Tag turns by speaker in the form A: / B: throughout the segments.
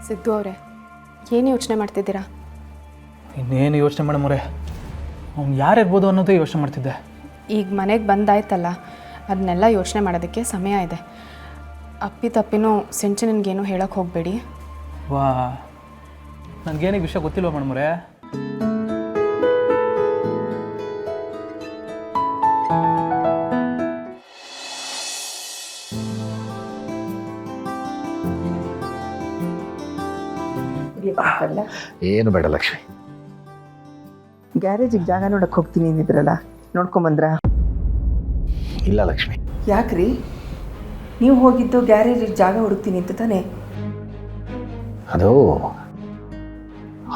A: ಸಿದ್ದು ಅವರೇ, ಏನು ಯೋಚನೆ ಮಾಡ್ತಿದ್ದೀರಾ?
B: ಇನ್ನೇನು ಯೋಚನೆ ಮಾಡಿ ಮೊರೆ, ಅವ್ನು ಯಾರಿರ್ಬೋದು ಅನ್ನೋದೇ ಯೋಚನೆ ಮಾಡ್ತಿದ್ದೆ.
A: ಈಗ ಮನೆಗೆ ಬಂದಾಯ್ತಲ್ಲ, ಅದನ್ನೆಲ್ಲ ಯೋಚನೆ ಮಾಡೋದಕ್ಕೆ ಸಮಯ ಇದೆ. ಅಪ್ಪಿತಪ್ಪಿನೂ ಸಿಂಚನನ್ಗೇನು ಹೇಳೋಕ್ಕೆ ಹೋಗಬೇಡಿ.
B: ವಾ, ನನಗೇನಿಗೆ ವಿಷಯ ಗೊತ್ತಿಲ್ವ ಮೇಡಮರೆ?
C: ಏನು ಬೇಡ ಲಕ್ಷ್ಮಿ.
D: ಗ್ಯಾರೇಜಿಗೆ ಜಾಗ ನೋಡಕ್ಕೆ ಹೋಗ್ತೀನಿ ಅಂದಿದ್ರಲ್ಲ, ನೋಡ್ಕೊಂಬಂದ್ರ?
C: ಇಲ್ಲ ಲಕ್ಷ್ಮಿ.
D: ಯಾಕ್ರಿ, ನೀವು ಹೋಗಿದ್ದು ಗ್ಯಾರೇಜಿಗೆ ಜಾಗ ಹುಡುಕ್ತೀನಿ ಅಂತ ತಾನೇ?
C: ಅದು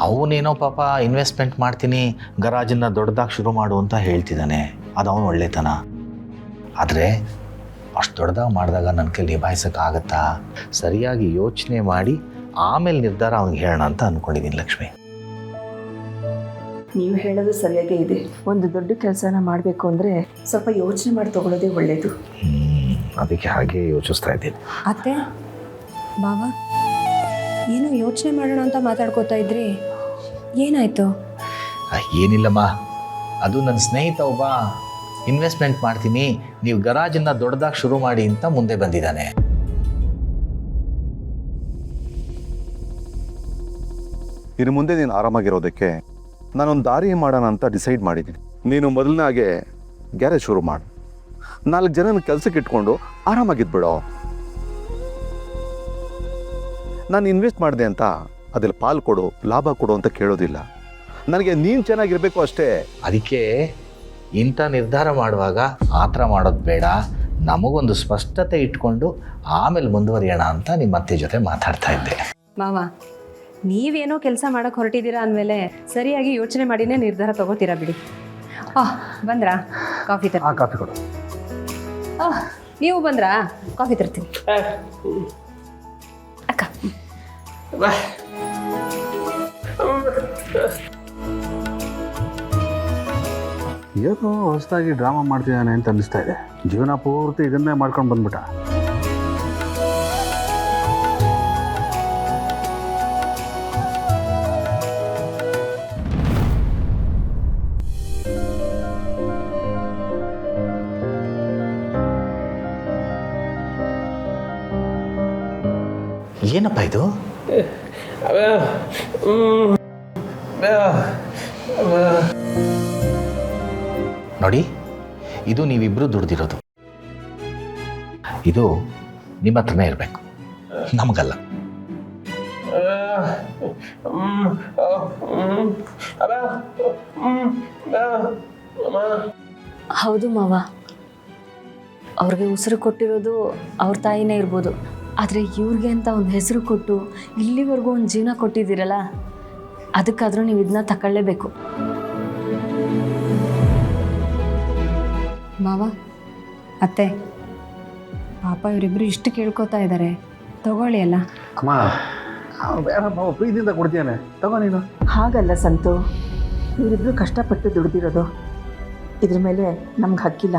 C: ಅವನೇನೋ ಪಾಪ ಇನ್ವೆಸ್ಟ್ಮೆಂಟ್ ಮಾಡ್ತೀನಿ, ಗರಾಜನ್ನು ದೊಡ್ಡದಾಗಿ ಶುರು ಮಾಡು ಅಂತ ಹೇಳ್ತಿದ್ದಾನೆ. ಅದು ಅವನು ಒಳ್ಳೆತನ. ಆದರೆ ಅಷ್ಟು ದೊಡ್ಡದಾಗಿ ಮಾಡಿದಾಗ ನನ್ನ ಕೈಲಿ ನಿಭಾಯಿಸೋಕ್ಕಾಗತ್ತಾ? ಸರಿಯಾಗಿ ಯೋಚನೆ ಮಾಡಿ ಆಮೇಲೆ ನಿರ್ಧಾರ ಅವ್ನಿಗೆ ಹೇಳೋಣ ಅಂತ ಅಂದ್ಕೊಂಡಿದ್ದೀನಿ ಲಕ್ಷ್ಮಿ.
D: ನೀವು ಹೇಳೋದು ಸರಿಯಾಗೇ ಇದೆ. ಒಂದು ದೊಡ್ಡ ಕೆಲಸನ ಮಾಡಬೇಕು ಅಂದರೆ ಸ್ವಲ್ಪ ಯೋಚನೆ ಮಾಡಿ ತಗೊಳ್ಳೋದೇ ಒಳ್ಳೆಯದು.
C: ಅದಕ್ಕೆ ಹಾಗೆ ಯೋಚಿಸ್ತಾ ಇದ್ದೀನಿ.
E: ಅತ್ತೆ, ಬಾವಾ, ಏನೋ ಯೋಚನೆ ಮಾಡೋಣ ಅಂತ ಮಾತಾಡ್ಕೋತಾ ಇದ್ರಿ, ಏನಾಯಿತು?
C: ಏನಿಲ್ಲಮ್ಮ, ಅದು ನನ್ನ ಸ್ನೇಹಿತ ಒಬ್ಬ ಇನ್ವೆಸ್ಟ್ಮೆಂಟ್ ಮಾಡ್ತೀನಿ, ನೀವು ಗರಾಜನ್ನು ದೊಡ್ಡದಾಗಿ ಶುರು ಮಾಡಿ ಅಂತ ಮುಂದೆ ಬಂದಿದ್ದಾನೆ.
F: ಇನ್ನು ಮುಂದೆ ನೀನು ಆರಾಮಾಗಿರೋದಕ್ಕೆ ನಾನೊಂದು ದಾರಿ ಮಾಡೋಣ ಅಂತ ಡಿಸೈಡ್ ಮಾಡಿದ್ದೀನಿ. ನೀನು ಮೊದಲನಾಗೆ ಗ್ಯಾರೇಜ್ ಶುರು ಮಾಡು, 4 ಜನನ ಕೆಲಸಕ್ಕೆ ಇಟ್ಕೊಂಡು ಆರಾಮಾಗಿದ್ಬಿಡೋ. ನಾನು ಇನ್ವೆಸ್ಟ್ ಮಾಡಿದೆ ಅಂತ ಅದ್ರಲ್ಲಿ ಪಾಲು ಕೊಡು, ಲಾಭ ಕೊಡು ಅಂತ ಕೇಳೋದಿಲ್ಲ. ನನಗೆ ನೀನು ಚೆನ್ನಾಗಿರಬೇಕು ಅಷ್ಟೇ.
C: ಅದಕ್ಕೆ ಇಂಥ ನಿರ್ಧಾರ ಮಾಡುವಾಗ ಆ ಥರ ಮಾಡೋದು ಬೇಡ, ನಮಗೊಂದು ಸ್ಪಷ್ಟತೆ ಇಟ್ಕೊಂಡು ಆಮೇಲೆ ಮುಂದುವರಿಯೋಣ ಅಂತ ನಿಮ್ಮ ಅತ್ತೆ ಜೊತೆ ಮಾತಾಡ್ತಾ ಇದ್ದೆ.
E: ಬಾವಾ, ನೀವೇನೋ ಕೆಲಸ ಮಾಡೋಕ್ಕೆ ಹೊರಟಿದ್ದೀರಾ ಅಂದಮೇಲೆ ಸರಿಯಾಗಿ ಯೋಚನೆ ಮಾಡಿನೇ ನಿರ್ಧಾರ ತಗೋತೀರಾ ಬಿಡಿ. ಬಂದ್ರಾ? ಕಾಫಿ ತರ.
F: ಕಾಫಿ ಕೊಡು.
E: ನೀವು ಬಂದ್ರಾ? ಕಾಫಿ ತರ್ತೀನಿ. ಅಕ್ಕ,
G: ಏನೋ ಹೊಸದಾಗಿ ಡ್ರಾಮಾ ಮಾಡ್ತಿದ್ದಾನೆ ಅಂತ ಅನ್ನಿಸ್ತಾ ಇದೆ. ಜೀವನ ಪೂರ್ತಿ ಇದನ್ನೇ ಮಾಡ್ಕೊಂಡು ಬಂದ್ಬಿಟ್ಟ.
C: ಏನಪ್ಪ ಇದು? ನೋಡಿ, ಇದು ನೀವಿಬ್ರು ದುಡ್ದಿರೋದು. ಇದು ನಿಮ್ಮ ಹತ್ರನೇ ಇರಬೇಕು, ನಮಗಲ್ಲ.
E: ಹೌದು ಮಾವ, ಅವ್ರಿಗೆ ಉಸಿರು ಕೊಟ್ಟಿರೋದು ಅವ್ರ ತಾಯಿನೇ ಇರ್ಬೋದು, ಆದರೆ ಇವ್ರಿಗೆ ಅಂತ ಒಂದು ಹೆಸರು ಕೊಟ್ಟು ಇಲ್ಲಿವರೆಗೂ ಒಂದು ಜೀವನ ಕೊಟ್ಟಿದ್ದೀರಲ್ಲ, ಅದಕ್ಕಾದರೂ ನೀವು ಇದನ್ನ ತಗೊಳ್ಳೇಬೇಕು. ಮಾವ, ಅತ್ತೆ, ಪಾಪ ಇವರಿಬ್ಬರು ಇಷ್ಟು ಕೇಳ್ಕೊತಾ ಇದ್ದಾರೆ, ತಗೊಳ್ಳಿ ಅಲ್ಲ.
G: ಅಮ್ಮ, ಬೇಡಪ್ಪ, ಪ್ರೀತಿಯಿಂದ ಕೊಡ್ತೀಯಾನೆ, ತಗೋ ನೀನು.
D: ಹಾಗಲ್ಲ ಸಂತು, ಇವರಿಬ್ರು ಕಷ್ಟಪಟ್ಟು ದುಡ್ದಿರೋದು, ಇದ್ರ ಮೇಲೆ ನಮ್ಗೆ ಹಕ್ಕಿಲ್ಲ.